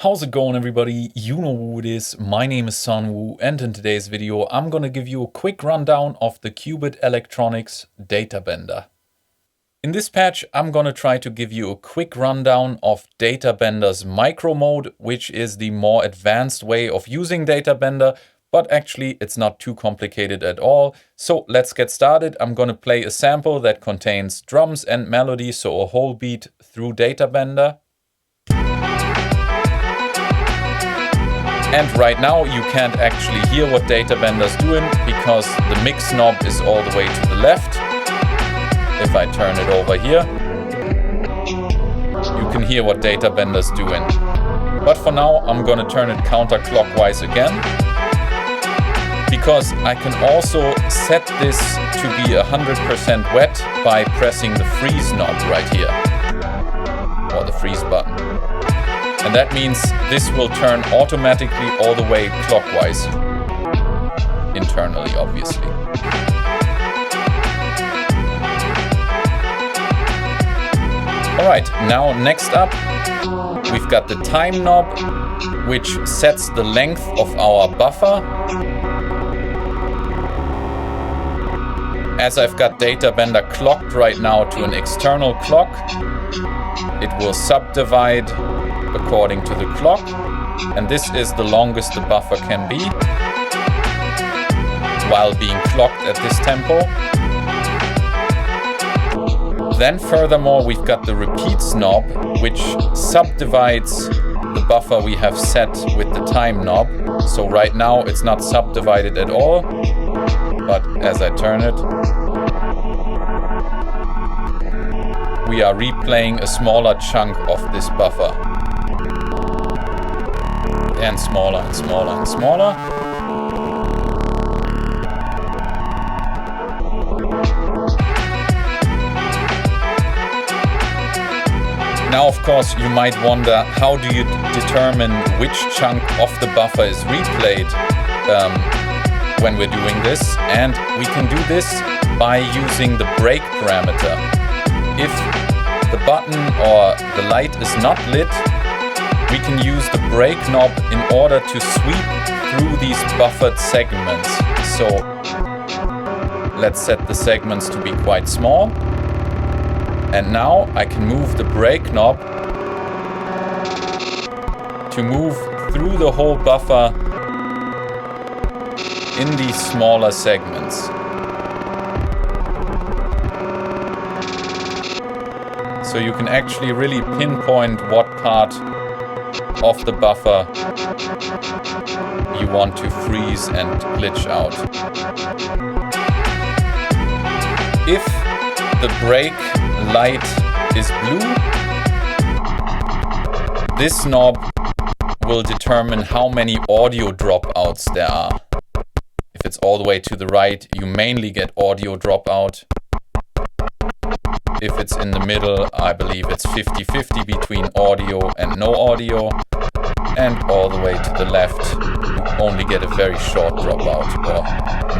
How's it going, everybody? You know who it is. My name is Sanwoo, and in today's video I'm gonna give you a quick rundown of the Qubit Electronics Data Bender. In this patch I'm gonna try to give you a quick rundown of Data Bender's micro mode, which is the more advanced way of using Data Bender, but actually it's not too complicated at all. So let's get started. I'm gonna play a sample that contains drums and melody, so a whole beat through Data Bender. And right now you can't actually hear what Data Bender's doing because the mix knob is all the way to the left. If I turn it over here, you can hear what Data Bender's doing. But for now I'm gonna turn it counterclockwise again, because I can also set this to be 100% wet by pressing the freeze knob right here, or the freeze button. And that means this will turn automatically all the way clockwise, internally obviously. Alright, now next up we've got the time knob, which sets the length of our buffer. As I've got Data Bender clocked right now to an external clock, it will subdivide according to the clock, and this is the longest the buffer can be while being clocked at this tempo. Then furthermore we've got the repeats knob, which subdivides the buffer we have set with the time knob. So right now it's not subdivided at all, but as I turn it, we are replaying a smaller chunk of this buffer. And smaller and smaller and smaller. Now, of course, you might wonder, how do you determine which chunk of the buffer is replayed when we're doing this? And we can do this by using the break parameter. If the button or the light is not lit, we can use the break knob in order to sweep through these buffered segments. So let's set the segments to be quite small. And now I can move the break knob to move through the whole buffer in these smaller segments. So you can actually really pinpoint what part of the buffer you want to freeze and glitch out. If the break light is blue, this knob will determine how many audio dropouts there are. If it's all the way to the right, you mainly get audio dropout. If it's in the middle, I believe it's 50-50 between audio and no audio. And all the way to the left, you only get a very short dropout, or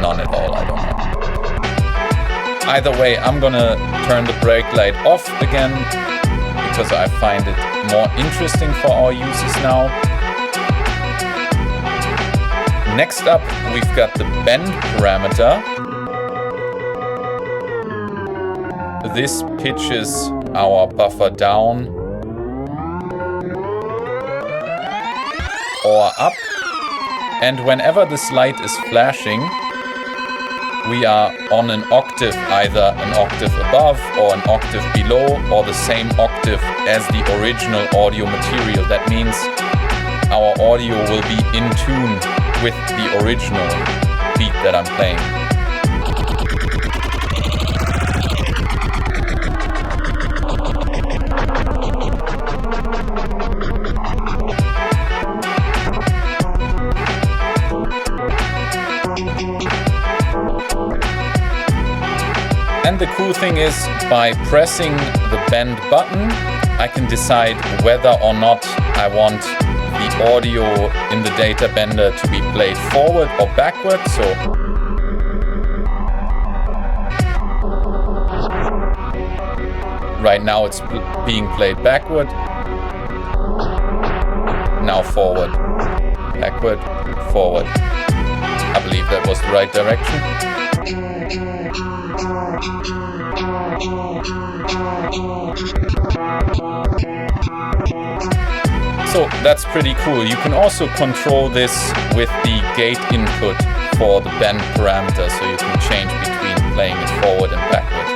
none at all, I don't know. Either way, I'm gonna turn the brake light off again, because I find it more interesting for our uses now. Next up, we've got the bend parameter. This pitches our buffer down or up, and whenever this light is flashing, we are on an octave, either an octave above or an octave below, or the same octave as the original audio material. That means our audio will be in tune with the original beat that I'm playing. And the cool thing is, by pressing the bend button, I can decide whether or not I want the audio in the Data Bender to be played forward or backward. So right now it's being played backward. Now forward, backward, forward. I believe that was the right direction. So that's pretty cool. You can also control this with the gate input for the bend parameter, so you can change between playing it forward and backward.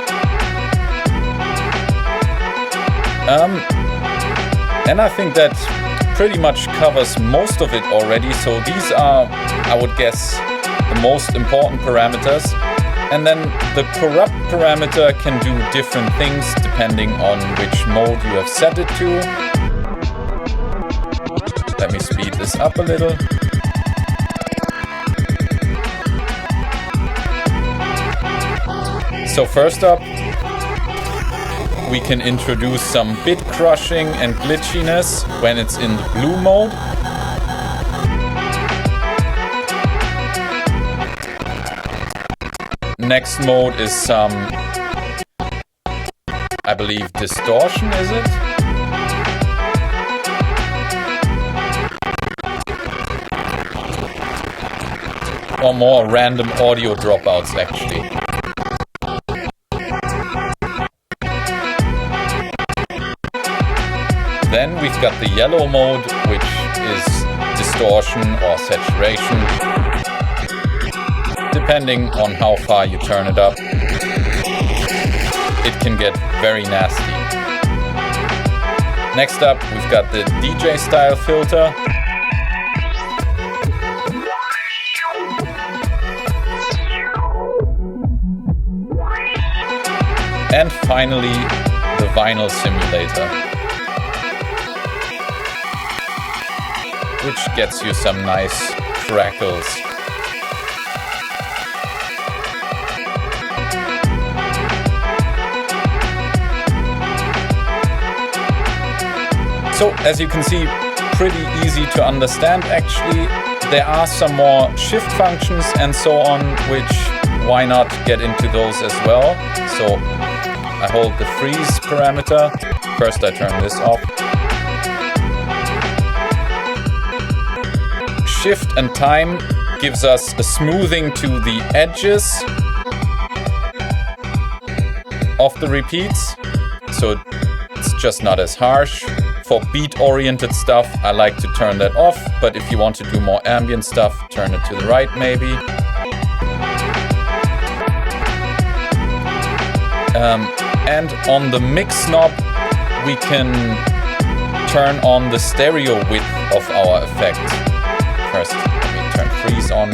And I think that pretty much covers most of it already. So these are, I would guess, the most important parameters. And then the corrupt parameter can do different things depending on which mode you have set it to. Let me speed this up a little. So first up, we can introduce some bit crushing and glitchiness when it's in the blue mode. Next mode is some, I believe, distortion, is it? Or more random audio dropouts, actually. Then we've got the yellow mode, which is distortion or saturation, depending on how far you turn it up. It can get very nasty. Next up, we've got the DJ style filter. And finally, the vinyl simulator, which gets you some nice crackles. So, as you can see, pretty easy to understand actually. There are some more shift functions and so on, which why not get into those as well. So I hold the freeze parameter. First I turn this off. Shift and time gives us a smoothing to the edges of the repeats, so it's just not as harsh. For beat-oriented stuff, I like to turn that off, but if you want to do more ambient stuff, turn it to the right maybe. And on the mix knob, we can turn on the stereo width of our effect. First, let me turn freeze on.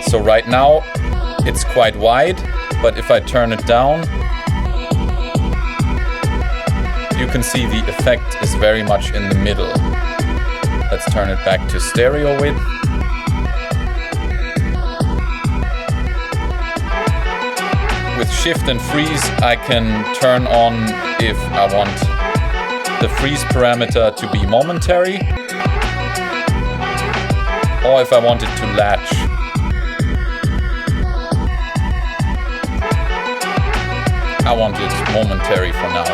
So right now, it's quite wide, but if I turn it down, you can see the effect is very much in the middle. Let's turn it back to stereo width. With shift and freeze, I can turn on if I want the freeze parameter to be momentary, or if I want it to latch. I want it momentary for now.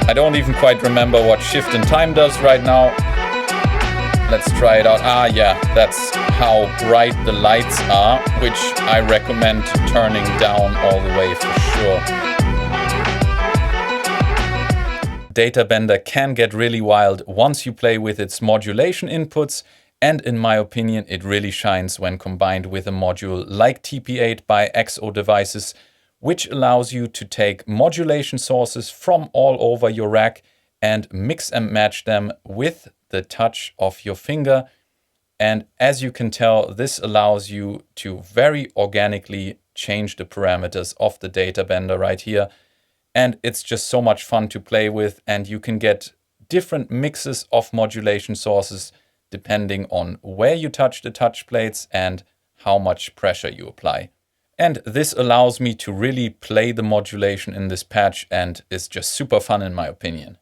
I don't even quite remember what shift and time does right now. Let's try it out. Ah, yeah, that's how bright the lights are, which I recommend turning down all the way for sure. Data Bender can get really wild once you play with its modulation inputs, and in my opinion, it really shines when combined with a module like TP8 by XO Devices, which allows you to take modulation sources from all over your rack and mix and match them with the touch of your finger. And as you can tell, this allows you to very organically change the parameters of the Data Bender right here. And it's just so much fun to play with, and you can get different mixes of modulation sources depending on where you touch the touch plates and how much pressure you apply. And this allows me to really play the modulation in this patch, and is just super fun in my opinion.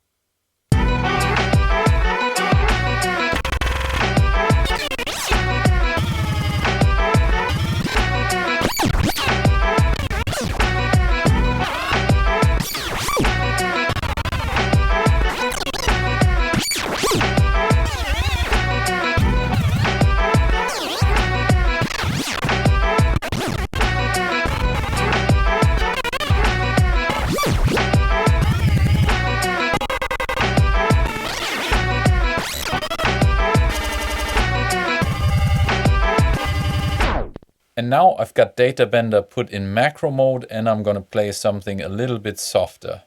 And now I've got Data Bender put in macro mode, and I'm gonna play something a little bit softer.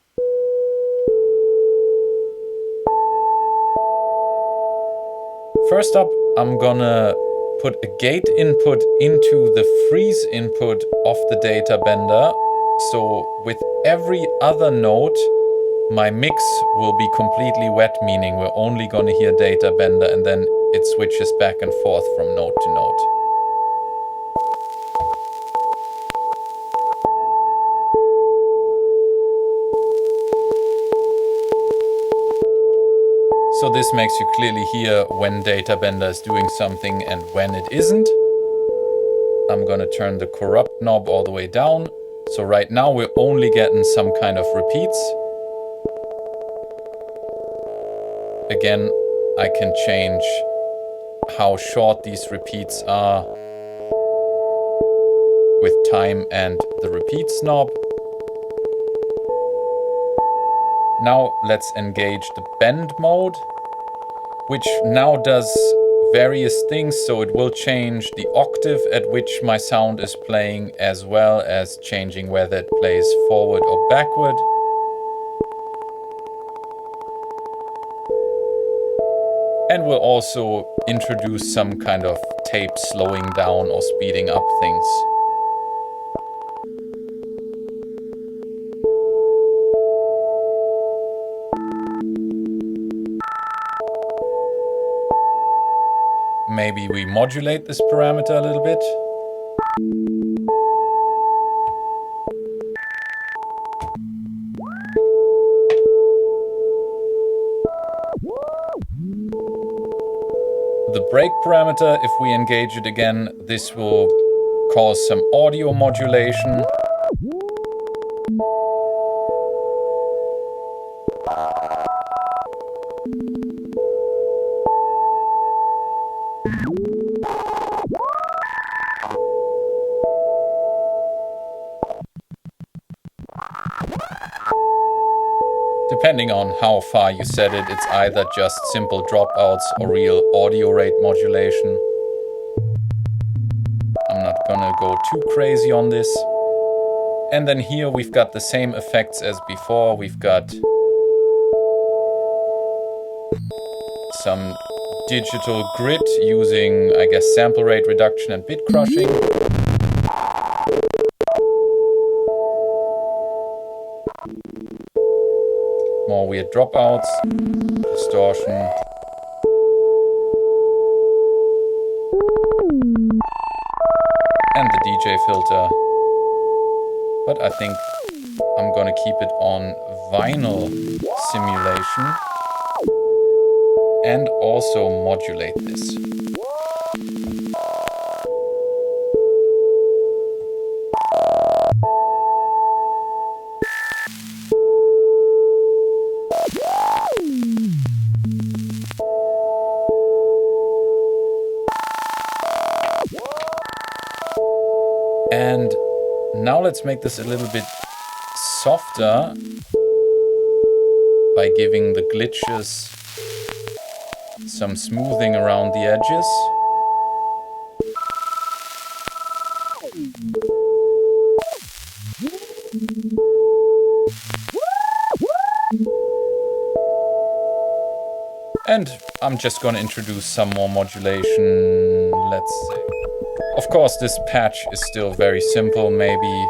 First up, I'm gonna put a gate input into the freeze input of the Data Bender. So with every other note, my mix will be completely wet, meaning we're only gonna hear Data Bender, and then it switches back and forth from note to note. So this makes you clearly hear when Data Bender is doing something and when it isn't. I'm gonna turn the corrupt knob all the way down. So right now we're only getting some kind of repeats. Again, I can change how short these repeats are with time and the repeats knob. Now let's engage the bend mode, which now does various things. So it will change the octave at which my sound is playing, as well as changing whether it plays forward or backward. And we'll also introduce some kind of tape slowing down or speeding up things. Maybe we modulate this parameter a little bit. The break parameter, if we engage it again, this will cause some audio modulation. Depending on how far you set it, it's either just simple dropouts or real audio rate modulation. I'm not gonna go too crazy on this. And then here we've got the same effects as before. We've got some digital grid using, I guess, sample rate reduction and bit crushing. More weird dropouts, distortion. And the DJ filter. But I think I'm gonna keep it on vinyl simulation and also modulate this. And now let's make this a little bit softer by giving the glitches some smoothing around the edges. And I'm just going to introduce some more modulation, let's say. Of course, this patch is still very simple. Maybe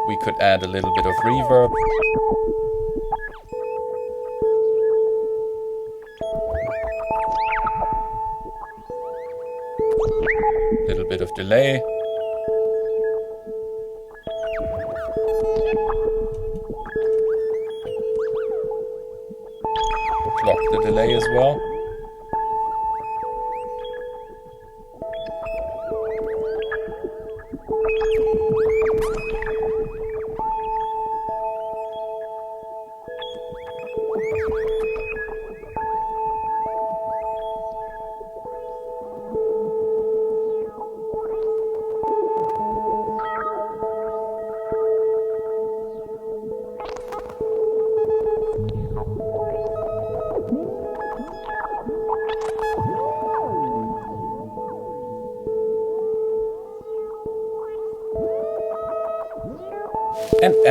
we could add a little bit of reverb. A little bit of delay. Clock the delay as well.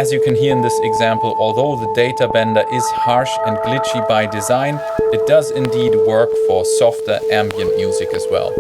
as you can hear in this example, although the data bender is harsh and glitchy by design, it does indeed work for softer ambient music as well.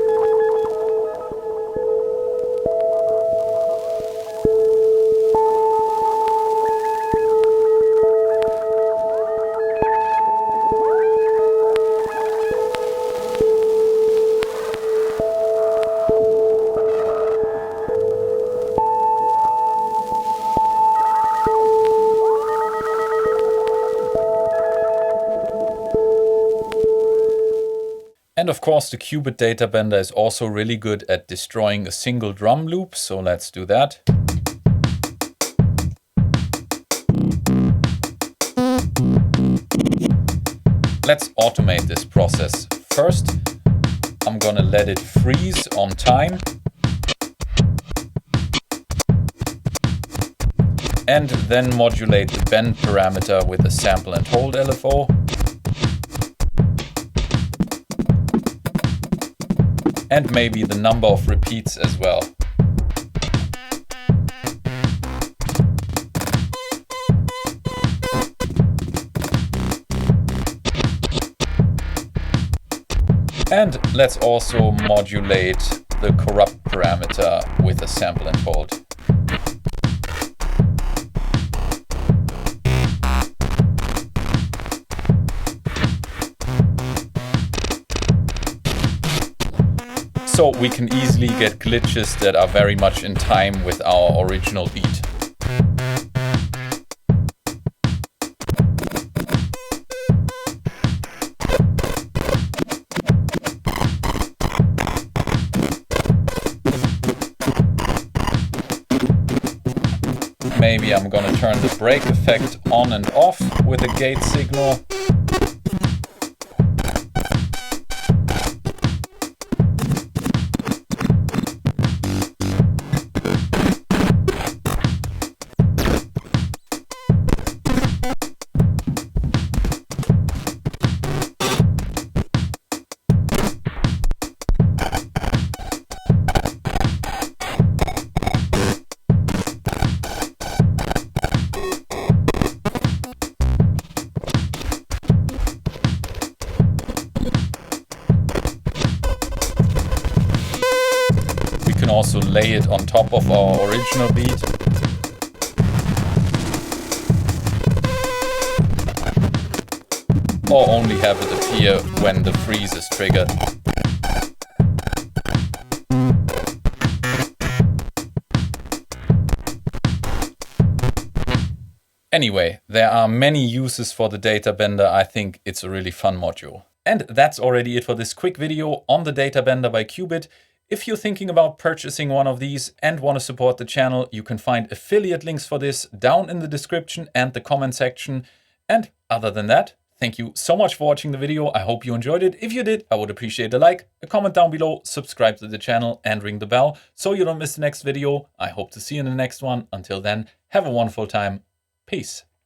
And of course, the qubit data bender is also really good at destroying a single drum loop, so let's do that. Let's automate this process. First, I'm gonna let it freeze on time. And then modulate the bend parameter with a sample and hold LFO. And maybe the number of repeats as well. And let's also modulate the corrupt parameter with a sample and hold. So we can easily get glitches that are very much in time with our original beat. Maybe I'm gonna turn the break effect on and off with a gate signal. Also lay it on top of our original beat. Or only have it appear when the freeze is triggered. Anyway, there are many uses for the data bender. I think it's a really fun module. And that's already it for this quick video on the data bender by Qubit. If you're thinking about purchasing one of these and want to support the channel, you can find affiliate links for this down in the description and the comment section. And other than that, thank you so much for watching the video. I hope you enjoyed it. If you did, I would appreciate a like, a comment down below, subscribe to the channel and ring the bell so you don't miss the next video. I hope to see you in the next one. Until then, have a wonderful time. Peace.